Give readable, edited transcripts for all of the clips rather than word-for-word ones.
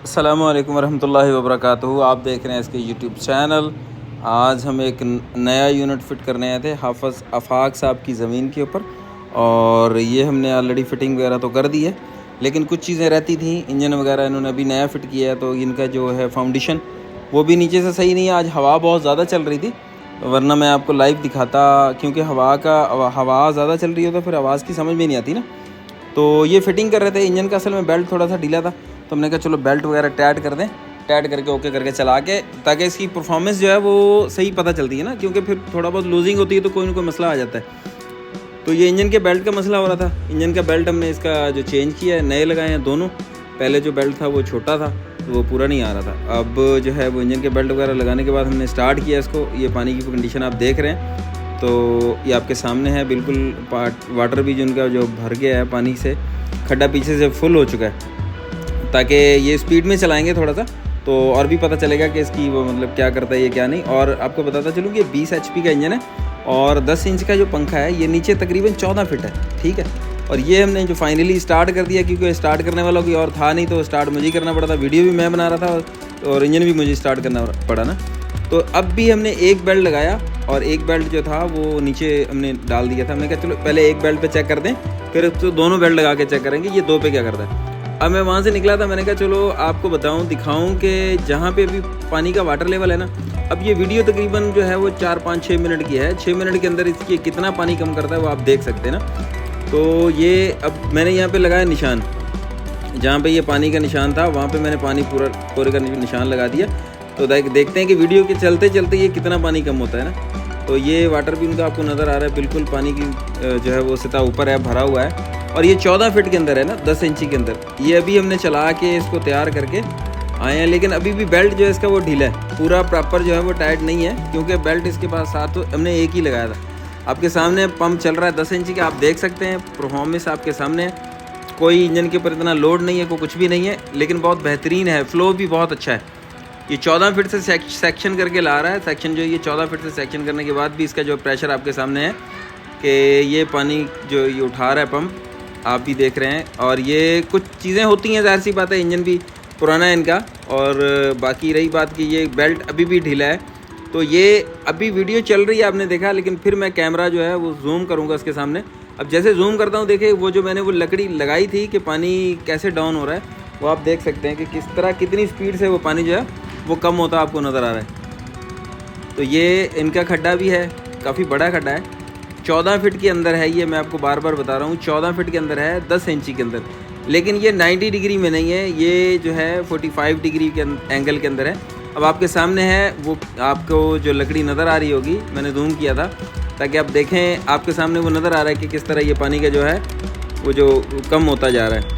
अस्सलामु अलैकुम वरहमतुल्लाहि वबरकातुहू। आप देख रहे हैं इसके यूट्यूब चैनल। आज हम एक नया यूनिट फ़िट करने आए थे हाफ़िज़ आफाक साहब की ज़मीन के ऊपर, और ये हमने ऑलरेडी फ़िटिंग वगैरह तो कर दी है, लेकिन कुछ चीज़ें रहती थी। इंजन वगैरह इन्होंने अभी नया फ़िट किया है, तो इनका जो है फाउंडेशन वो भी नीचे से सही नहीं है। आज हवा बहुत ज़्यादा चल रही थी, वरना मैं आपको लाइव दिखाता, क्योंकि हवा ज़्यादा चल रही हो तो फिर आवाज़ की समझ में नहीं आती ना। तो ये फ़िटिंग कर रहे थे इंजन का, असल में बेल्ट थोड़ा सा ढीला था, तो हमने कहा चलो बेल्ट वगैरह टाइट कर दें, टाइट करके ओके करके चला के, ताकि इसकी परफॉर्मेंस जो है वो सही पता चलती है ना, क्योंकि फिर थोड़ा बहुत लूजिंग होती है तो कोई ना कोई मसला आ जाता है। तो ये इंजन के बेल्ट का मसला हो रहा था। इंजन का बेल्ट हमने इसका जो चेंज किया है, नए लगाए हैं दोनों। पहले जो बेल्ट था वो छोटा था, तो वो पूरा नहीं आ रहा था। अब जो है वो इंजन के बेल्ट वगैरह लगाने के बाद हमने स्टार्ट किया इसको। ये पानी की कंडीशन आप देख रहे हैं, तो ये आपके सामने है बिल्कुल। वाटर भी जिनका जो भर गया है पानी से, खड्डा पीछे से फुल हो चुका है, ताकि ये स्पीड में चलाएंगे थोड़ा सा तो और भी पता चलेगा कि इसकी वो मतलब क्या करता है ये क्या नहीं। और आपको बताता चलूँ कि 20 HP का इंजन है और 10 इंच का जो पंखा है ये नीचे तकरीबन 14 फिट है, ठीक है। और ये हमने जो फाइनली स्टार्ट कर दिया, क्योंकि स्टार्ट करने वाला कोई और था नहीं, तो स्टार्ट मुझे ही करना पड़ा था। वीडियो भी मैं बना रहा था और इंजन भी मुझे स्टार्ट करना पड़ा ना। तो अब भी हमने एक बेल्ट लगाया और एक बेल्ट जो था वो नीचे हमने डाल दिया था। हमने कहा चलो पहले एक बेल्ट पे चेक कर दें, फिर तो दोनों बेल्ट लगा के चेक करेंगे ये दो पे क्या करता है। अब मैं वहाँ से निकला था, मैंने कहा चलो आपको बताऊँ, दिखाऊँ कि जहाँ पे अभी पानी का वाटर लेवल है ना, अब ये वीडियो तकरीबन जो है वो 4-5-6 मिनट की है। 6 मिनट के अंदर इसकी कितना पानी कम करता है वो आप देख सकते हैं ना। तो ये अब मैंने यहाँ पे लगाया निशान, जहाँ पे ये पानी का निशान था वहाँ पे मैंने पूरे का निशान लगा दिया। तो देखते हैं कि वीडियो के चलते चलते ये कितना पानी कम होता है ना। तो ये वाटर भी उनका आपको नज़र आ रहा है, बिल्कुल पानी की जो है वो सतह ऊपर है, भरा हुआ है। और ये 14 फिट के अंदर है ना, 10 इंची के अंदर। ये अभी हमने चला के इसको तैयार करके आए हैं, लेकिन अभी भी बेल्ट जो है इसका वो ढीला है, पूरा प्रॉपर जो है वो टाइट नहीं है, क्योंकि बेल्ट इसके पास साथ तो हमने एक ही लगाया था। आपके सामने पंप चल रहा है 10 इंची का, आप देख सकते हैं परफॉर्मेंस आपके सामने है। कोई इंजन के ऊपर इतना लोड नहीं है, कोई कुछ भी नहीं है, लेकिन बहुत बेहतरीन है, फ्लो भी बहुत अच्छा है। ये 14 फिट से सेक्शन करके ला रहा है। सेक्शन जो ये 14 फिट से सेक्शन करने के बाद भी इसका जो प्रेशर आपके सामने है कि ये पानी जो ये उठा रहा है पंप, आप भी देख रहे हैं। और ये कुछ चीज़ें होती हैं, ज़ाहिर सी बात है, इंजन भी पुराना है इनका। और बाकी रही बात कि ये बेल्ट अभी भी ढीला है। तो ये अभी वीडियो चल रही है आपने देखा, लेकिन फिर मैं कैमरा जो है वो जूम करूँगा इसके सामने। अब जैसे जूम करता हूँ, देखिए वो जो मैंने वो लकड़ी लगाई थी कि पानी कैसे डाउन हो रहा है, वो आप देख सकते हैं कि किस तरह कितनी स्पीड से वो पानी जो है वो कम होता आपको नज़र आ रहा है। तो ये इनका खड्डा भी है, काफ़ी बड़ा खड्डा है, 14 फिट के अंदर है ये। मैं आपको बार बार बता रहा हूँ 14 फिट के अंदर है, 10 इंची के अंदर। लेकिन ये 90 डिग्री में नहीं है, ये जो है 45 डिग्री के एंगल के अंदर है। अब आपके सामने है, वो आपको जो लकड़ी नज़र आ रही होगी, मैंने जूम किया था ताकि आप देखें, आपके सामने वो नज़र आ रहा है कि किस तरह ये पानी का जो है वो जो कम होता जा रहा है।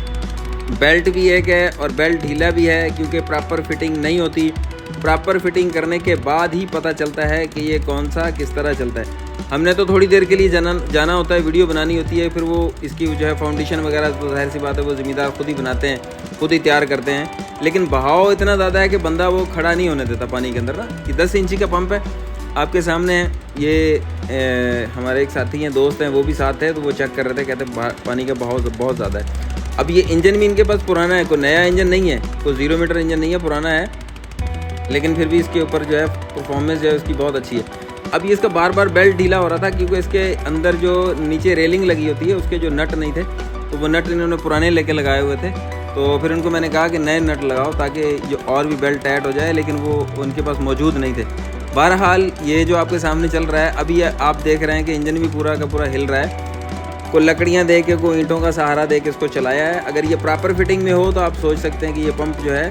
बेल्ट भी एक है और बेल्ट ढीला भी है, क्योंकि प्रॉपर फिटिंग नहीं होती। प्रॉपर फिटिंग करने के बाद ही पता चलता है कि ये कौन सा किस तरह चलता है। हमने तो थोड़ी देर के लिए जाना होता है, वीडियो बनानी होती है, फिर वो इसकी जो है फाउंडेशन वगैरह तो जाहिर सी बात है वो ज़िम्मेदार खुद ही बनाते हैं, खुद ही तैयार करते हैं। लेकिन बहाव इतना ज़्यादा है कि बंदा वो खड़ा नहीं होने देता पानी के अंदर ना। कि 10 इंची का पंप है आपके सामने है। ये हमारे एक साथी हैं, दोस्त हैं, वो भी साथ है, तो वो चेक कर रहे थे, कहते पानी का बहाव बहुत ज़्यादा है। अब ये इंजन भी इनके पास पुराना है, कोई नया इंजन नहीं है, कोई 0 मीटर इंजन नहीं है, पुराना है, लेकिन फिर भी इसके ऊपर जो है परफॉर्मेंस जो है उसकी बहुत अच्छी है। अब ये इसका बार बार बेल्ट ढीला हो रहा था क्योंकि इसके अंदर जो नीचे रेलिंग लगी होती है उसके जो नट नहीं थे, तो वो नट इन्होंने पुराने लेके लगाए हुए थे। तो फिर उनको मैंने कहा कि नए नट लगाओ ताकि जो और भी बेल्ट टाइट हो जाए, लेकिन वो उनके पास मौजूद नहीं थे। बहरहाल ये जो आपके सामने चल रहा है अभी आप देख रहे हैं कि इंजन भी पूरा का पूरा हिल रहा है। कोई लकड़ियाँ दे के, कोई ईंटों का सहारा दे के इसको चलाया है। अगर ये प्रॉपर फिटिंग में हो तो आप सोच सकते हैं कि ये पंप जो है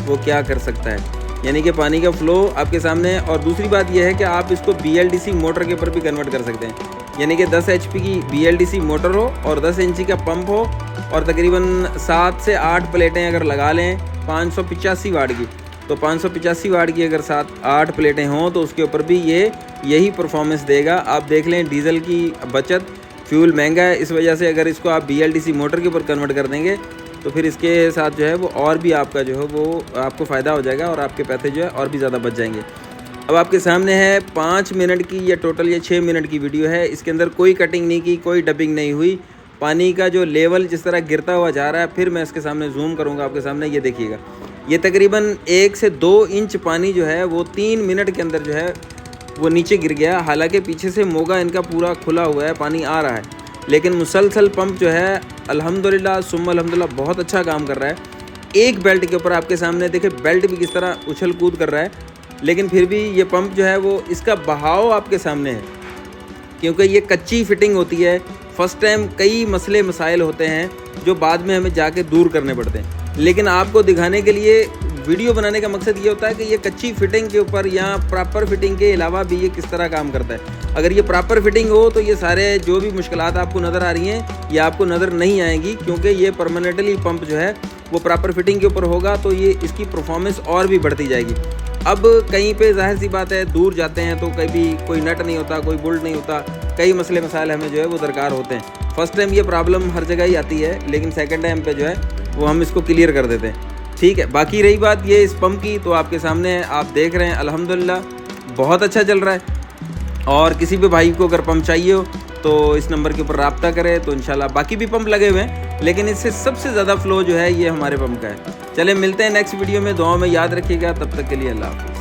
वो क्या कर सकता है, यानी कि पानी का फ्लो आपके सामने। और दूसरी बात यह है कि आप इसको BLDC मोटर के ऊपर भी कन्वर्ट कर सकते हैं, यानी कि 10 HP की BLDC मोटर हो और 10 इंची का पंप हो और तकरीबन 7 से 8 प्लेटें अगर लगा लें 585 वाट की, तो 585 वाट की अगर 7-8 प्लेटें हों तो उसके ऊपर भी ये यही परफॉर्मेंस देगा। आप देख लें डीजल की बचत, फ्यूल महंगा है, इस वजह से अगर इसको आप BLDC मोटर के ऊपर कन्वर्ट कर देंगे तो फिर इसके साथ जो है वो और भी आपका जो है वो आपको फ़ायदा हो जाएगा और आपके पैसे जो है और भी ज़्यादा बच जाएंगे। अब आपके सामने है 5 मिनट की या टोटल ये 6 मिनट की वीडियो है। इसके अंदर कोई कटिंग नहीं की, कोई डबिंग नहीं हुई। पानी का जो लेवल जिस तरह गिरता हुआ जा रहा है, फिर मैं इसके सामने जूम करूँगा आपके सामने, ये देखिएगा। ये तकरीबन 1 से 2 इंच पानी जो है वो 3 मिनट के अंदर जो है वो नीचे गिर गया। हालांकि पीछे से मोगा इनका पूरा खुला हुआ है, पानी आ रहा है, लेकिन मुसलसल पंप जो है अल्हम्दुलिल्लाह सुम्मा अल्हम्दुलिल्लाह बहुत अच्छा काम कर रहा है। एक बेल्ट के ऊपर आपके सामने देखें, बेल्ट भी किस तरह उछल कूद कर रहा है, लेकिन फिर भी ये पंप जो है वो इसका बहाव आपके सामने है, क्योंकि ये कच्ची फिटिंग होती है। फर्स्ट टाइम कई मसले मसाइल होते हैं जो बाद में हमें जाके दूर करने पड़ते हैं, लेकिन आपको दिखाने के लिए वीडियो बनाने का मकसद ये होता है कि ये कच्ची फिटिंग के ऊपर या प्रॉपर फिटिंग के अलावा भी ये किस तरह काम करता है। अगर ये प्रॉपर फिटिंग हो तो ये सारे जो भी मुश्किलात आपको नज़र आ रही हैं ये आपको नज़र नहीं आएंगी, क्योंकि ये परमानेंटली पंप जो है वो प्रॉपर फिटिंग के ऊपर होगा तो ये इसकी परफॉर्मेंस और भी बढ़ती जाएगी। अब कहीं पे जाहिर सी बात है दूर जाते हैं तो कभी कोई नट नहीं होता, कोई बोल्ट नहीं होता, कई मसले मसाइल हमें जो है वो दरकार होते हैं। फर्स्ट टाइम ये प्रॉब्लम हर जगह ही आती है, लेकिन सेकंड टाइम पे जो है वो हम इसको क्लियर कर देते हैं। ठीक है, बाकी रही बात ये इस पंप की, तो आपके सामने है, आप देख रहे हैं अल्हम्दुलिल्लाह बहुत अच्छा चल रहा है। और किसी भी भाई को अगर पंप चाहिए हो तो इस नंबर के ऊपर रब्ता करें, तो इंशाल्लाह बाकी भी पंप लगे हुए हैं, लेकिन इससे सबसे ज़्यादा फ़्लो जो है ये हमारे पंप का है। चले मिलते हैं नेक्स्ट वीडियो में, दुआओं में याद रखिएगा, तब तक के लिए अल्लाह हाफ़िज़।